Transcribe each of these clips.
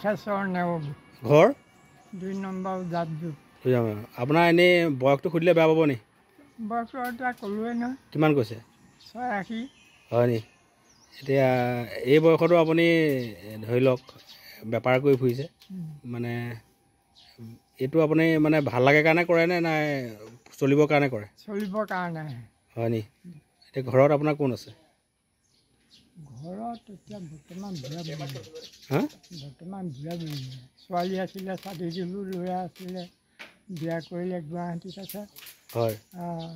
মুখেশ্বৰ নেওগ ঘৰ 2 নম্বৰ জাতজু আপোনাৰ এনেই বয়সটো সুধিলে বেয়া পাব নি বয়সটো এতিয়া ক'লোৱে নহয় কিমান কৈছে 86 হয় নি এতিয়া এই বয়সতো আপুনি ধৰি লওক বেপাৰ কৰি ফুৰিছে মানে এইটো আপুনি মানে ভাল লাগে কাৰণে কৰে নে নাই চলিবৰ কাৰণে কৰে চলিবৰ কাৰণে হয় নি এতিয়া ঘৰত আপোনাৰ কোন আছে ঘৰত এতিয়া বৰ্তমান হা বুঢ়া ছোৱালী আছিলে চাকৰি দিলোঁ ল'ৰা আছিলে বিয়া কৰিলে গুৱাহাটীত আছে হয়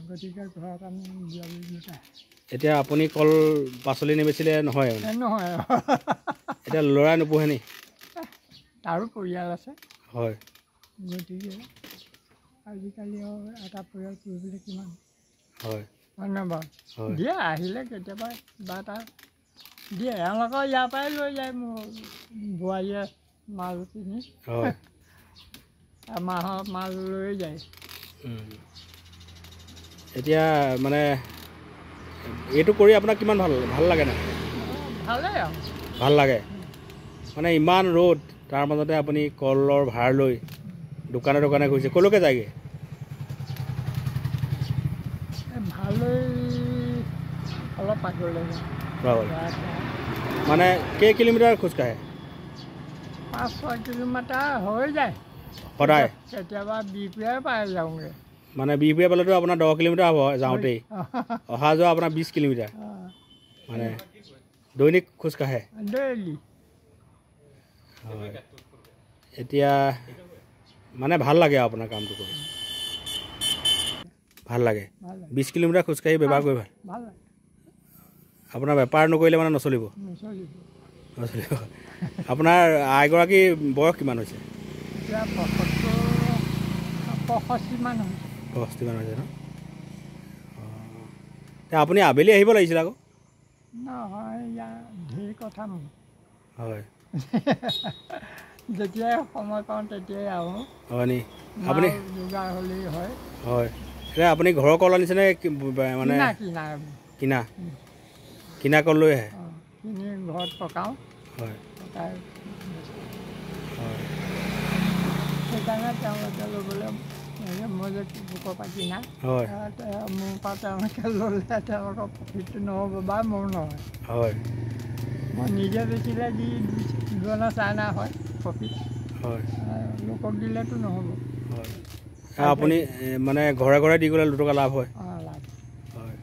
গতিকে ঘৰত আমি বুঢ়া বুঢ়ী এতিয়া আপুনি কল পাচলি নিবেচিলে নহয় নহয় এতিয়া ল'ৰাই নোপোহে নি তাৰো পৰিয়াল আছে হয় গতিকে আজিকালি এটা পৰিয়াল পুহিবলৈ কিমান হয় ধন্যবাদ হয় দিয়ে আহিলে কেতিয়াবা কিবা এটা দিয়ে এওঁলোকৰ ইয়াৰ পৰাই লৈ যায় মোৰ বোৱাৰীয়ে মাল কিনি হয় এমাহৰ মাল লৈ যায় এতিয়া মানে এইটো কৰি আপোনাক কিমান ভাল লাগে নাই ভালেই আৰু ভাল লাগে মানে ইমান ৰ'দ তাৰ মাজতে আপুনি কলৰ ভাৰ লৈ দোকানে দোকানে ঘূৰিছে ক'লৈকে যায়গৈ ভালেই অলপ পাগলৈ মানে কেই কিলোমিটাৰ খোজকাঢ়ে 5-6 কিলোমিটাৰ হৈ যায় সদায় কেতিয়াবা বিহপুৰীয়াই পাই যাওঁগৈ মানে বিহপুৰীয়া পালেতো আপোনাৰ 10 কিলোমিটাৰ হ'ব যাওঁতেই অহা যোৱা আপোনাৰ 20 কিলোমিটাৰ মানে দৈনিক খোজকাঢ়ে ডেইলি হয় এতিয়া মানে ভাল লাগে আপোনাৰ কামটো কৰি ভাল লাগে 20 কিলোমিটাৰ খোজকাঢ়ি ব্যৱহাৰ কৰি ভাল আপোনাৰ বেপাৰ নকৰিলে মানে নচলিব নচলিব আপোনাৰ আইগৰাকী বয়স কিমান হৈছে 65 মান হৈছে ন আপুনি আবেলি আহিব লাগিছিল আকৌ নহয় ঢেৰ কথা মোৰ হয় যেতিয়াই সময় পাওঁ তেতিয়াই আহোঁ হয় নি আপুনি যোগাৰ হ'লেই হয় হয় এতিয়া আপুনি ঘৰৰ কল আনিছেনে মানে কিনা কিনা কল লৈ আহে কিনি ঘৰত পকাওঁ হয় পকাই হয় সেইকাৰণে তেওঁলোকে ল'বলৈ মই যে বুকৰ পৰা কিনা হয় মোৰ পৰা তেওঁলোকে ল'লে তেওঁলোকৰ প্ৰফিটটো নহ'ব বা মোৰ নহয় হয় মই নিজে বেচিলে যি 2 চাইনা হয় প্ৰফিট হয় লোকক দিলেতো নহ'ব হয় আপুনি মানে ঘৰে ঘৰে দি গ'লে 2 টকা লাভ হয় লাভ হয়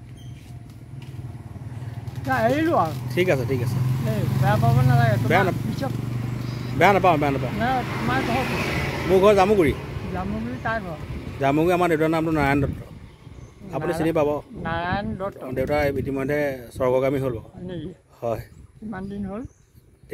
এৰিলোঁ আৰু ঠিক আছে দেই বেয়া পাব নালাগে বেয়া নাপাওঁ তোমাৰ ঘৰ মোৰ ঘৰ জামুগুৰি কাৰ ঘৰ জামুগুৰি আমাৰ দেউতাৰ নামটো নাৰায়ণ দত্ত আপুনি চিনি পাব নাৰায়ণ দত্ত দেউতা ইতিমধ্যে স্বৰ্গগামী হ'ল নেকি হয় কিমান দিন হ'ল